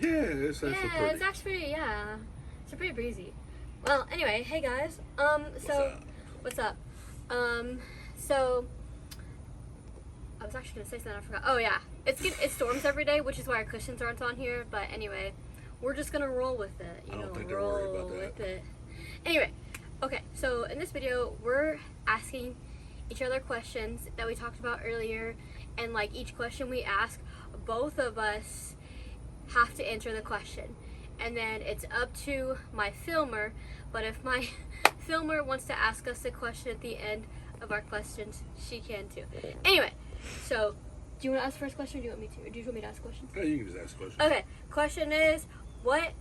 Yeah, it's actually pretty. it's actually it's pretty breezy. Well, anyway, hey guys. What's up? So I was actually gonna say something, I forgot. Oh yeah, it storms every day, which is why our cushions aren't on here. But anyway, we're just gonna roll with it. I don't think they're worried about that. With it. Anyway, okay. So in this video, we're asking each other questions that we talked about earlier, and like each question we ask, both of us have to answer the question, and then it's up to my filmer. But if my filmer wants to ask us a question at the end of our questions, she can too. Anyway, so do you want to ask the first question, or do you want me to? Or do you want me to ask questions? Yeah, you can just ask a question. Okay. Question is, what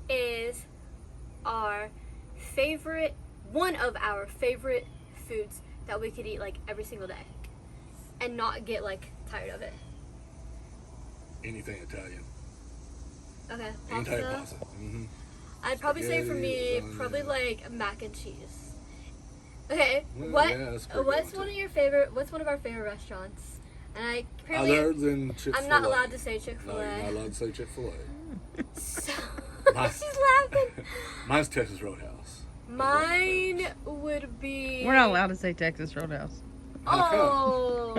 is one of our favorite foods that we could eat like every single day and not get like tired of it? Anything Italian. Okay. Any type of Pasta. pasta. Mm-hmm. I'd probably say for me, Spaghetti, probably lasagna. like mac and cheese. Okay. Well, yeah, that's a pretty What's good one one, of your favorite? What's one of our favorite restaurants? And Other than Chick-fil-A. I'm not allowed to say Chick-fil-A. No, you're not allowed to say Chick-fil-A. So, Mine- she's laughing. Mine's Texas Roadhouse. Mine would be. We're not allowed to say Texas Roadhouse. Oh.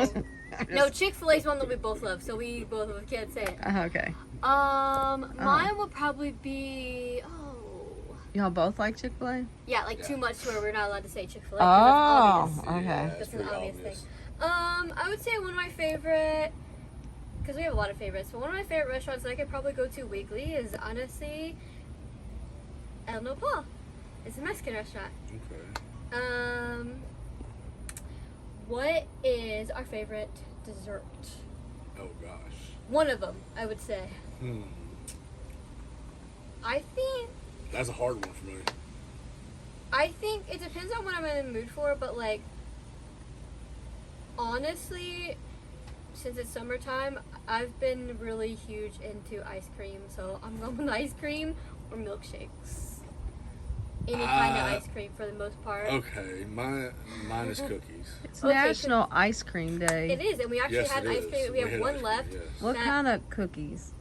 No, Chick-fil-A is one that we both love, so we both of us can't say it. Okay. Mine would probably be. Y'all both like Chick-fil-A? Yeah, like Yeah. too much to where we're not allowed to say Chick-fil-A. Oh, That's obvious. okay. Yeah, That's it's an pretty obvious obvious. thing. I would say one of my favorite, because we have a lot of favorites, but one of my favorite restaurants that I could probably go to weekly is honestly El Nopal. It's a Mexican restaurant. Okay. What is our favorite dessert? Oh, gosh. One of them, I would say. I That's a hard one for me. think it depends on what I'm in the mood for, but like, honestly, since it's summertime, I've been really huge into ice cream, so I'm going with ice cream or milkshakes. Any kind of ice cream for the most part. Okay, mine is cookies. It's Okay, National Ice Cream Day. It is, and we actually Yes, had it ice is. cream. We have had one ice cream, left. yes. What that- kind of cookies?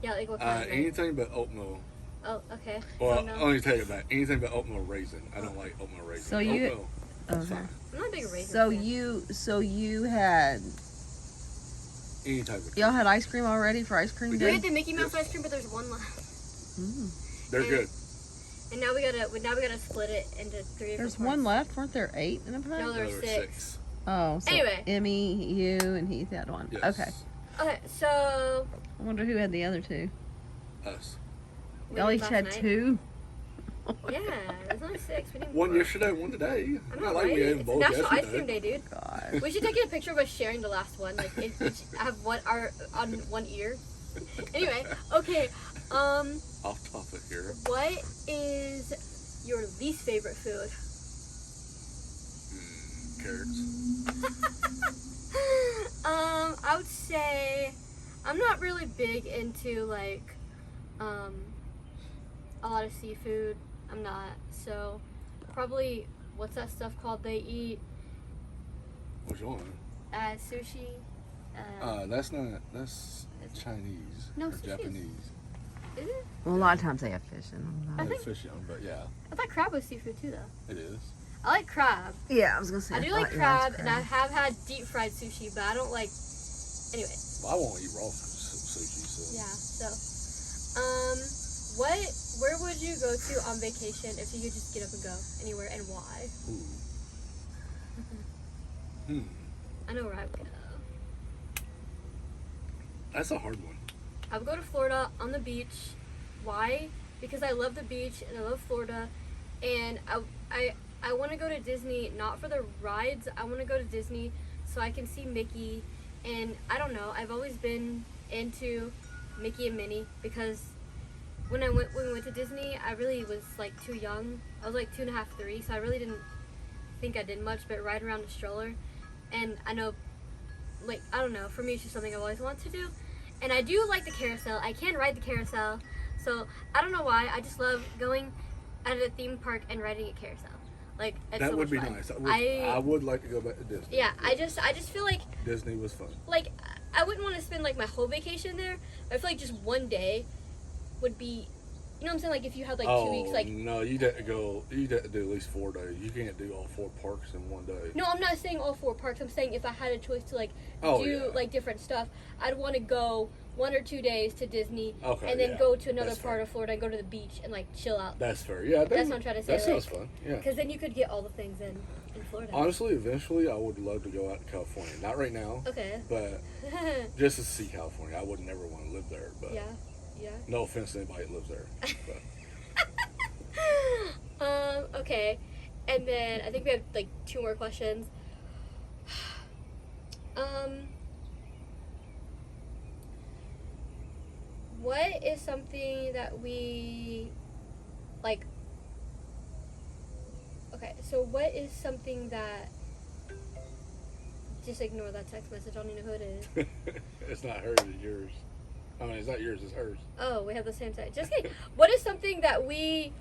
Yeah, like what kind? Anything but oatmeal. Oh, okay. Well, So no. let me take it back. Anything but oatmeal raisin. I don't like oatmeal raisin. So you- Oatmeal, that's Okay. fine. I'm not a big raisin. So you had Any type of y'all had ice cream already for ice cream We We day? had the Mickey Mouse ice cream, but there's one left. Mm. They're good. And now we gotta split it into 3 different There's parts. one left. Weren't there 8 in a pack? No, there There were were 6. Oh, so Anyway. Emmy, you, and Heath had one. Yes. Okay. Okay, so I wonder who had the other 2. Us. we Y'all did each last had night. 2. Yeah, there's only 6. We need One more. yesterday, one today. I know, Not like right? we ate them It's both National yesterday. Ice Cream Day, dude. God. We should take a picture of us sharing the last one. Like, if each have one on one ear. Anyway, okay. Off topic here. What is your least favorite food? Carrots. I would say I'm not really big into like a lot of seafood. I'm not. So probably what's that stuff called they eat? Which one? Sushi. That's Chinese. No, or sushi is- Japanese. Is it? Well, a lot of times they have fish in I them. think- Fish on, but yeah, I thought crab was seafood too, though. it is. I like crab. Yeah, I was gonna say. I do like crab, and I have had deep fried sushi, but I don't like. Anyway, Well, I won't eat raw sushi, so. yeah. So, where would you go to on vacation if you could just get up and go anywhere, and why? Ooh. I know where I would go. That's a hard one. I would go to Florida on the beach. Why? Because I love the beach and I love Florida, and I want to go to Disney not for the rides. I want to go to Disney so I can see Mickey, and I don't know. I've always been into Mickey and Minnie because when we went to Disney, I really was like too young. I was like 2.5, 3, so I really didn't think I did much but ride around a stroller. And I know, like, I don't know, for me it's just something I've always wanted to do. And I do like the carousel. I can ride the carousel. So I don't know why. I just love going at a theme park and riding a carousel. Like, it's That so would much be fun. nice. I would like to go back to Disney. Yeah, I just feel like Disney was fun. I wouldn't want to spend like my whole vacation there. I feel like just one day would be, you know what I'm saying? Like if you had like 2 weeks, like no, you'd have to go. You'd have to do at least 4 days. You can't do all 4 parks in one day. no, I'm not saying all 4 parks. I'm saying if I had a choice to like Oh, do yeah. like different stuff, I'd want to go 1 or 2 days to Disney, Okay, and then yeah. go to another That's part fair. of Florida and go to the beach and like chill out. That's fair. Yeah, That's what I'm trying to say, That sounds like- fun. Yeah. Because then you could get all the things in Florida. Honestly, eventually, I would love to go out to California. Not right now, Okay. but just to see California. I would never want to live there. But yeah. Yeah. no offense to anybody that lives there. But. Okay. And then I think we have like 2 more questions. What is something that we like? Okay, so what is something that? Just ignore that text message. I don't even know who it is. It's not hers, it's yours. I mean, it's not yours, it's hers. Oh, we have the same text. Just kidding. What is something that we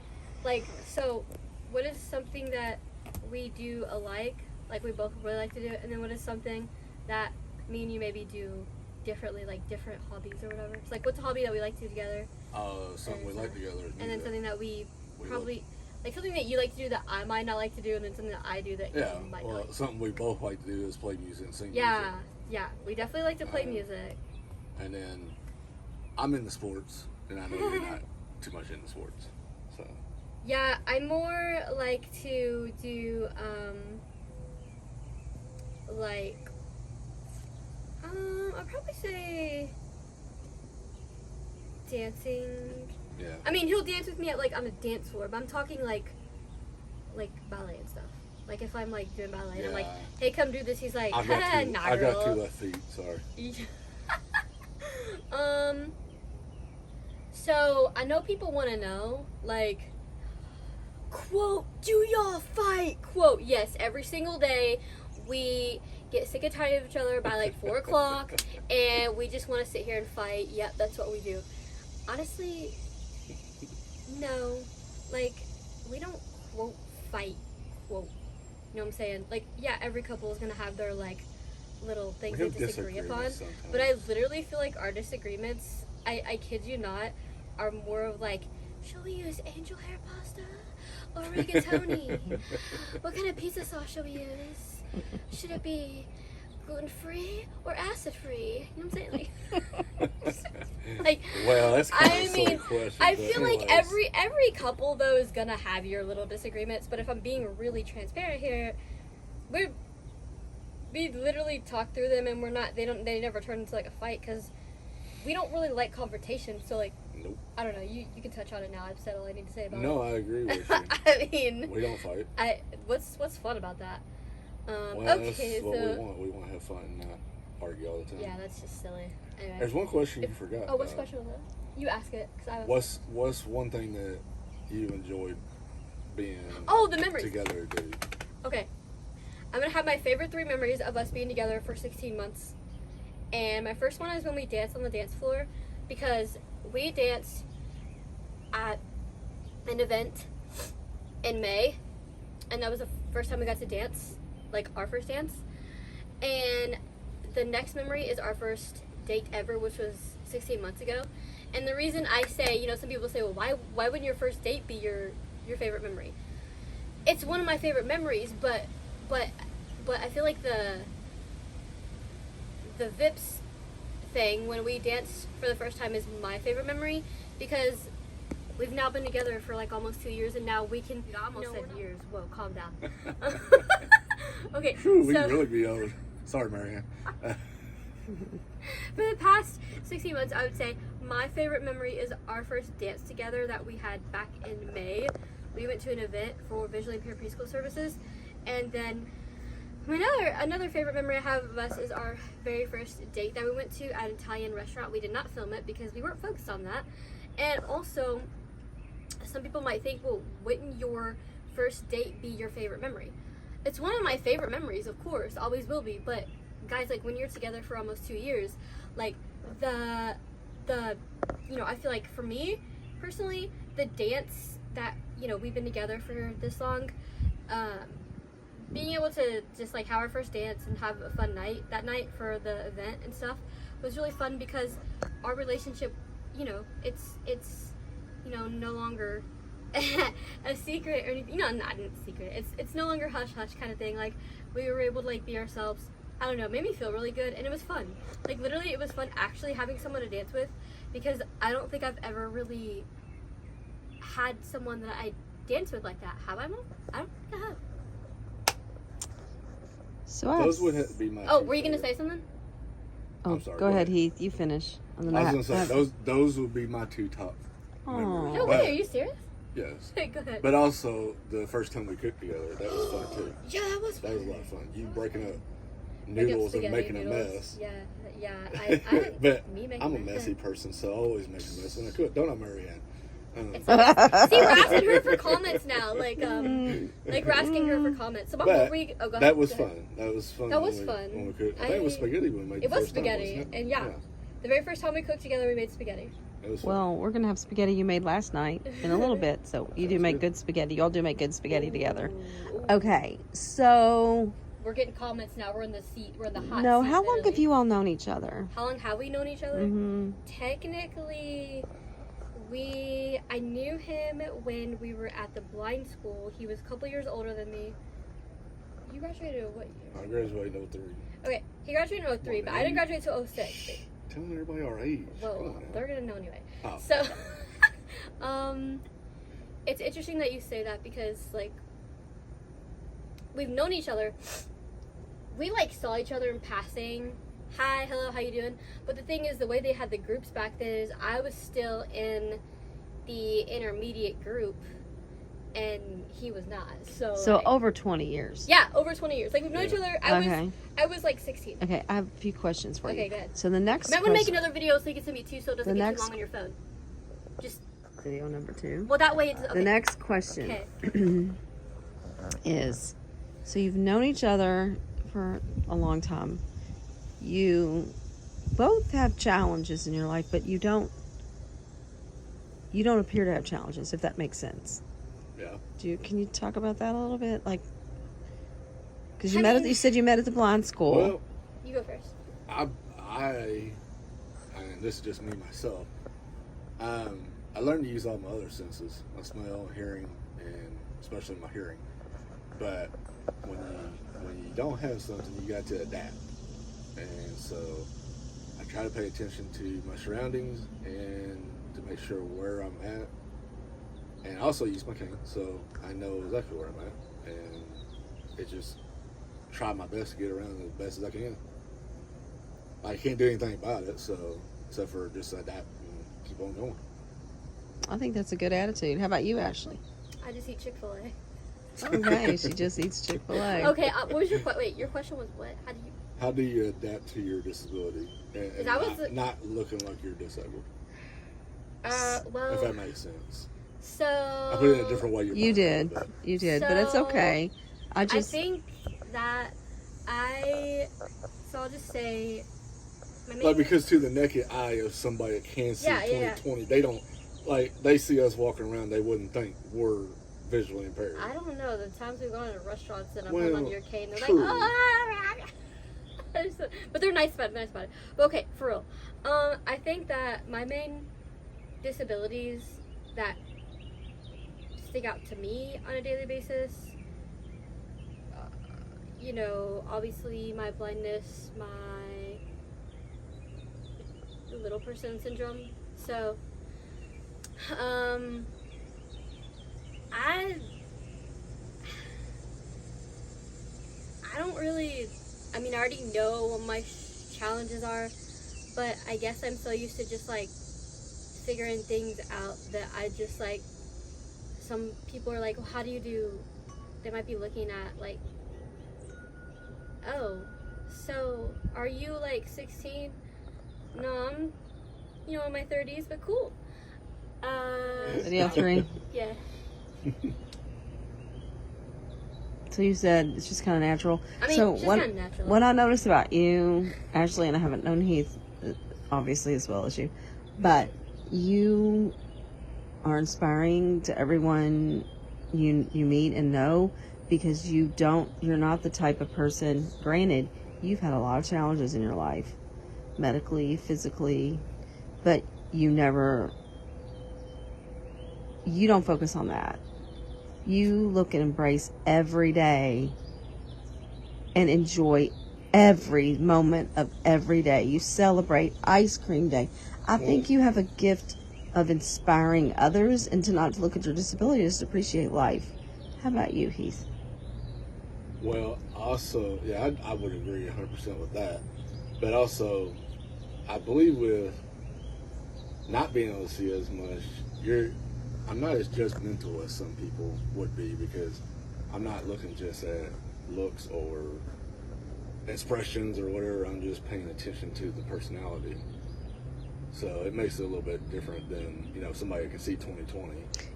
like? So, what is something that we do alike? Like we both really like to do it, and then what is something that me and you maybe do differently, like different hobbies or whatever? It's like what's a hobby that we like to do together, Something we like together. is and then music. something that we We probably like something that you like to do that I might not like to do, and then something that I do that Yeah, you might not. well, Like. something we both like to do is play music and sing Yeah, music. yeah, we definitely like to play Um, music. And then I'm into sports, and I know you're not too much into sports. So, Yeah, I more like to do I'd probably say dancing. yeah. I mean, he'll dance with me at like on a dance floor, but I'm talking like ballet and stuff. Like if I'm like doing ballet, and I'm like, Yeah. hey, come do this. He's like, I've got two, nah, I've got girl. 2 left feet, sorry. So I know people want to know, like, quote, do y'all fight? Quote, yes, every single day we get sick and tired of each other by like 4 o'clock, and we just want to sit here and fight. Yep, that's what we do. Honestly, no, like, we don't quote fight, quote. You know what I'm saying? Like, yeah, every couple is gonna have their like little things We they have disagree upon, disagreements sometimes. but I literally feel like our disagreements, I kid you not, are more of like, shall we use angel hair pasta or rigatoni? What kind of pizza sauce shall we use? Should it be gluten-free or acid-free? You know what I'm saying? Like, Well, that's kind I of a silly mean, question. I but feel like anyways. every couple though is gonna have your little disagreements, but if I'm being really transparent here, we literally talk through them, and they never turn into like a fight because we don't really like confrontation. So like, Nope. I don't know. You can touch on it now. I've said all I need to say about No, it. I agree with you. I mean, We don't fight. what's fun about that? Well, Okay, that's what so we want. We want to have fun and not argue all the time. yeah, that's just silly. Anyway. There's one question you forgot. Oh, what's question was that? You ask it. 'Cause I was... What's one thing that you enjoyed being Oh, the memories. together, dude? Okay. I'm gonna have my favorite 3 memories of us being together for 16 months. And my first one is when we danced on the dance floor, because we danced at an event in May, and that was the first time we got to dance, like our first dance. And the next memory is our first date ever, which was 16 months ago. And the reason I say, you know, some people say, well, why wouldn't your first date be your favorite memory? It's one of my favorite memories, but I feel like the Vips thing when we danced for the first time is my favorite memory, because we've now been together for like almost 2 years, and now we can. I almost said years. Whoa, calm down. Okay, Whew, we so can really be old. Sorry, Marianne. for the past 16 months, I would say my favorite memory is our first dance together that we had back in May. We went to an event for visually impaired preschool services, and then another favorite memory I have of us is our very first date that we went to at an Italian restaurant. We did not film it because we weren't focused on that. And also, some people might think, well, wouldn't your first date be your favorite memory? It's one of my favorite memories, of course, always will be. But guys, like when you're together for almost 2 years, like the you know, I feel like for me personally, the dance that, you know, we've been together for this long, being able to just like have our first dance and have a fun night that night for the event and stuff was really fun, because our relationship it's no longer a secret or anything. Not a secret. It's no longer hush hush kind of thing. Like, we were able to like be ourselves. I don't know, it made me feel really good, and it was fun. Like, literally, it was fun actually having someone to dance with, because I don't think I've ever really had someone that I dance with like that. Have I, Mom? I don't think I have. So I have, Those would have to be my. Oh, two were you gonna favorite. say something? oh, I'm sorry, go go ahead, ahead. Heath. You finish. And then I was gonna have- say those would be my two top Aw. memories. No But- way, are you serious? Yes. Go ahead. But also the first time we cooked together, that was fun too. Yeah, that was That was a lot of fun. You breaking up Make up noodles and spaghetti making noodles. a mess. Yeah. I But me making I'm a mess. messy person, so I always make a mess when I cook. Don't I, Marianne? It's like, see, we're asking her for comments now. Like we're asking her for comments. So, Mom, But what were you? Oh, go ahead. that was Go ahead. fun. That was fun. That was when fun. When we cooked. I think it was spaghetti we made. It the was first time, spaghetti, wasn't it? and yeah, the very first time we cooked together, we made spaghetti. It was fun. Well, we're gonna have spaghetti you made last night in a little bit. So you do Sounds make good. good spaghetti. Y'all do make good spaghetti together. Ooh. Okay, so We're getting comments now. We're in the seat. We're in the hot no, seat. how long have literally. you all known each other? How long have we known each other? Mm-hmm. Technically, I knew him when we were at the blind school. He was a couple years older than me. You graduated in what year? I graduated in 03. Okay, he graduated in 03, but I didn't graduate till 06. Telling everybody our age. Come Well, on now. they're gonna know anyway. Oh. So, it's interesting that you say that, because like we've known each other. We like saw each other in passing. Hi, hello, how you doing? But the thing is, the way they had the groups back then is I was still in the intermediate group, and he was not. So like, over 20 years. yeah, over 20 years. Like, we've known each other. I Okay. was like 16. Okay, I have a few questions for you. Okay, go ahead. So the next I'm gonna make question, another video so you can send me two, so it doesn't The get next- too long on your phone. Just video number 2. well, that way it's okay. The next question Okay. is, so you've known each other for a long time. You both have challenges in your life, but you don't appear to have challenges, if that makes sense. Yeah. Can you talk about that a little bit? Like, because you I met mean- you said you met at the blind school. Well, You go first. and this is just me myself. I learned to use all my other senses, my smell, hearing, and especially my hearing. But when you don't have something, you got to adapt. And so I try to pay attention to my surroundings and to make sure where I'm at. And I also use my cane, so I know exactly where I'm at. And it just try my best to get around as best as I can. I can't do anything about it, so except for just adapt and keep on going. I think that's a good attitude. How about you, Ashley? I just eat Chick-fil-A. Okay, she just eats Chick-fil-A. Okay, what was your wait? Your question was what? How do you adapt to your disability and That was not looking like you're disabled? Well, If that makes sense. so I put it in a different way. You did, but it's So, okay. I think that so I'll just say, my main, Like, because to the naked eye of somebody that can see Yeah, yeah. 20/20, they don't, like, they see us walking around, they wouldn't think we're visually impaired. I don't know, the times we've gone to restaurants and I'm Well, holding onto your cane, they're true. like, oh, but they're nice about it. But okay, for real. I think that my main disabilities that stick out to me on a daily basis, obviously my blindness, my little person syndrome. So, I don't really, I already know what my challenges are, but I guess I'm so used to just like figuring things out that I just like, some people are like, well, how do you do, they might be looking at like, oh, so are you like 16? No, I'm, in my 30s, but cool. Video 3. Yeah. So you said it's just kind of natural. Just what, kind of natural. what I noticed about you, Ashley, and I haven't known Heath, obviously, as well as you, but you are inspiring to everyone you meet and know, because you're not the type of person, granted, you've had a lot of challenges in your life, medically, physically, but you don't focus on that. You look and embrace every day and enjoy every moment of every day. You celebrate ice cream day. I think you have a gift of inspiring others and to not look at your disability, just appreciate life. How about you, Heath? Well, also, yeah, I would agree 100% with that. But also, I believe with not being able to see as much, I'm not as judgmental as some people would be, because I'm not looking just at looks or expressions or whatever. I'm just paying attention to the personality. So it makes it a little bit different than, somebody who can see 20/20.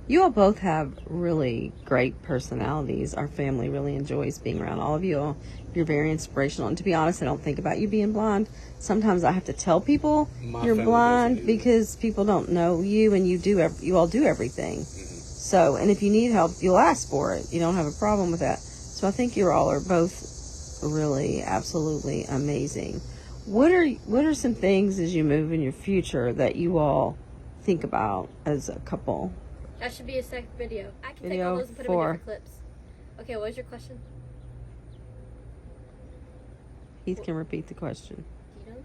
You all both have really great personalities. Our family really enjoys being around all of you all. You're very inspirational. And to be honest, I don't think about you being blind. Sometimes I have to tell people My you're family blind doesn't either. because people don't know you, and you all do everything. So, and if you need help, you'll ask for it. You don't have a problem with that. So I think you all are both really absolutely amazing. What are some things as you move in your future that you all think about as a couple? That should be a second video. I can take Video all those and put them in different clips. Okay, what was your question? Heath can repeat the question. Do you know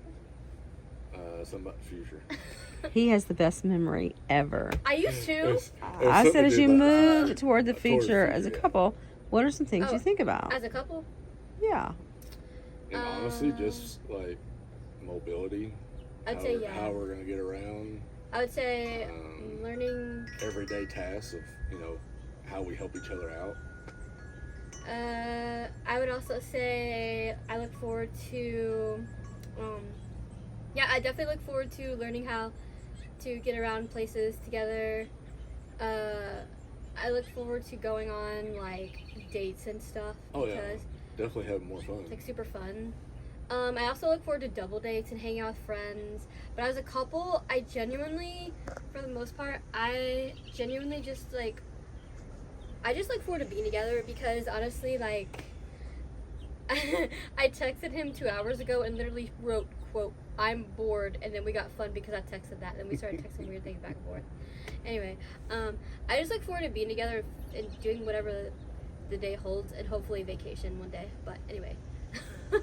the question? Something about the future. He has the best memory ever. I used to. It's I something said to as do you about- move toward the towards future as a yeah. couple, what are some things Oh, you think about? As a couple? Yeah. And honestly, just like mobility. I'd say yeah. How we're gonna get around. I would say Um, learning. Everyday tasks of how we help each other out. I would also say I look forward to. I definitely look forward to learning how to get around places together. I look forward to going on like dates and stuff Oh yeah, because definitely having more fun. it's like super fun. I also look forward to double dates and hanging out with friends. But as a couple, I genuinely, for the most part, I just look forward to being together because honestly, like, I texted him 2 hours ago and literally wrote, quote, "I'm bored," and then we got fun because I texted that, and then we started texting weird things back and forth. Anyway, I just look forward to being together and doing whatever the day holds, and hopefully vacation one day. But anyway. Yes,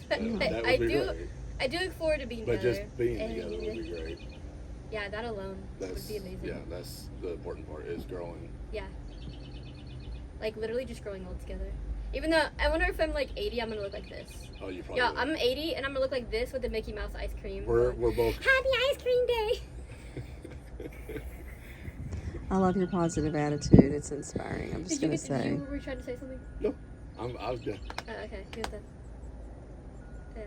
that would I be do. great. I do look forward to being But together. just being and- together would be great. Yeah, that alone That's would be amazing. yeah, that's the important part is growing. Yeah. Like literally just growing old together. Even though I wonder if I'm like 80, I'm gonna look like this. Oh, you probably. Yeah, will. I'm 80 and I'm gonna look like this with the Mickey Mouse ice cream. We're both. Happy ice cream day. I love your positive attitude. It's inspiring. I'm just going to say. Were you trying to say something? No, I was done. Okay, good then. Yeah.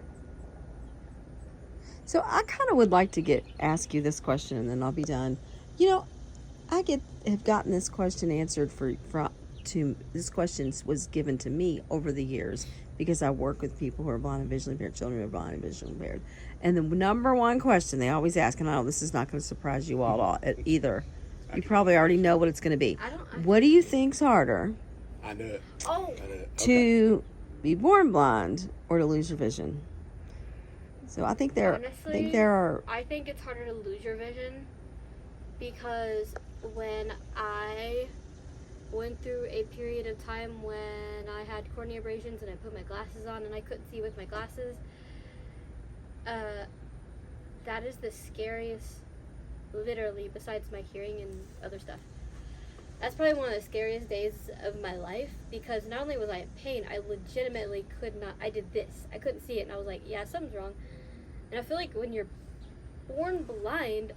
So I kind of would like to ask you this question, and then I'll be done. I have gotten this question answered this question was given to me over the years because I work with people who are blind and visually impaired, children who are blind and visually impaired. And the number one question they always ask, and I know this is not going to surprise you all either. You probably already know what it's going to be. What do you think's harder, I knew it. Oh, I knew it. Okay. to be born blind or to lose your vision? So I think there are. I think it's harder to lose your vision because when I went through a period of time when I had cornea abrasions and I put my glasses on and I couldn't see with my glasses, that is the scariest, literally, besides my hearing and other stuff. That's probably one of the scariest days of my life because not only was I in pain, I legitimately could not. I did this. I couldn't see it, and I was like, yeah, something's wrong. And I feel like when you're born blind,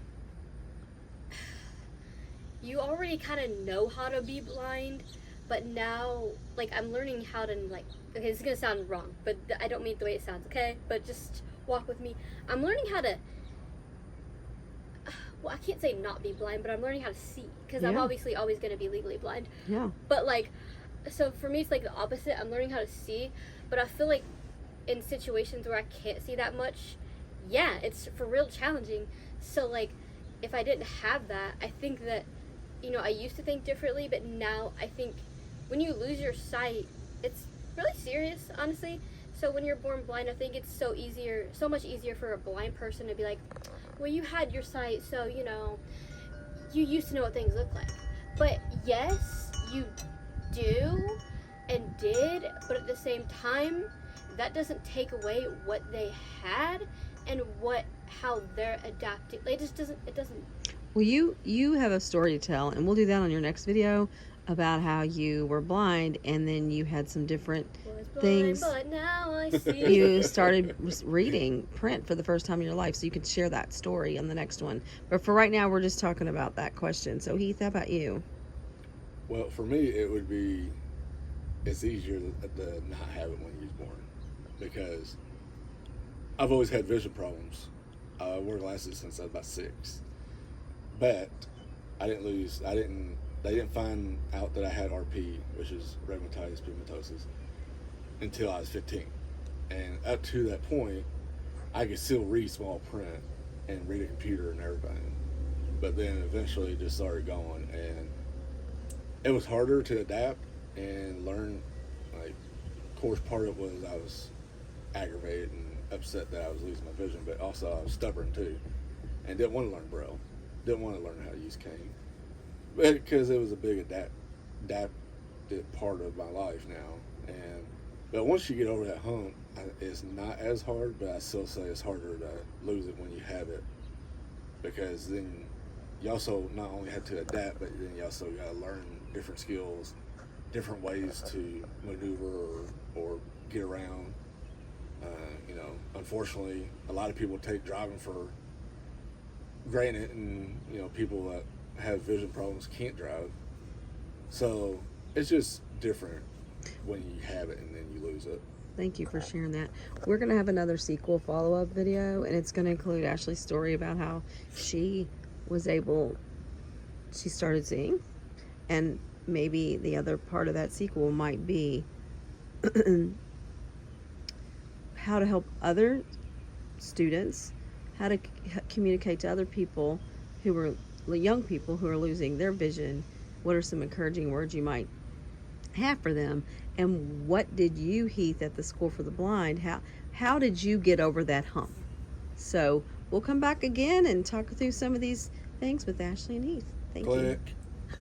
you already kind of know how to be blind, but now, like, I'm learning how to, like, okay, this is going to sound wrong, but I don't mean it the way it sounds, okay? But just walk with me. I'm learning how to, well, I can't say not be blind, but I'm learning how to see, because I'm Yeah. obviously always going to be legally blind. Yeah. But, like, so for me, it's, like, the opposite. I'm learning how to see, but I feel like in situations where I can't see that much, yeah, it's for real challenging. So, like, if I didn't have that, I think that, I used to think differently, but now I think when you lose your sight, it's really serious, honestly. So when you're born blind, I think it's so much easier for a blind person to be like, well, you had your sight, so you used to know what things look like. But yes, you do and did, but at the same time, that doesn't take away what they had and how they're adapting. It doesn't. Well, you have a story to tell, and we'll do that on your next video about how you were blind and then you had some different Was blind, things. but now I see. You started reading print for the first time in your life, so you can share that story on the next one. But for right now, we're just talking about that question. So Heath, how about you? Well, for me, it's easier to not have it when you're born, because I've always had vision problems. I wore glasses since I was about 6, but they didn't find out that I had RP, which is rheumatoid pigmentosus, until I was 15. And up to that point, I could still read small print and read a computer and everything. But then eventually it just started going, and it was harder to adapt and learn. Like, of course, part of it was I was aggravated and upset that I was losing my vision, but also I was stubborn too, and didn't want to learn Braille, didn't want to learn how to use cane, but because it was a big adapted part of my life now. But once you get over that hump, it's not as hard, but I still say it's harder to lose it when you have it, because then you also not only have to adapt, but then you also got to learn different skills, different ways to maneuver or get around. Unfortunately, a lot of people take driving for granted, and people that have vision problems can't drive. So it's just different when you have it and then you lose it. Thank you for sharing that. We're going to have another sequel follow-up video, and it's going to include Ashley's story about how she started seeing, and maybe the other part of that sequel might be how to help other students, how to communicate to other people young people who are losing their vision. What are some encouraging words you might have for them? And what did you, Heath, at the School for the Blind, how did you get over that hump? So we'll come back again and talk through some of these things with Ashley and Heath. Thank you. Click.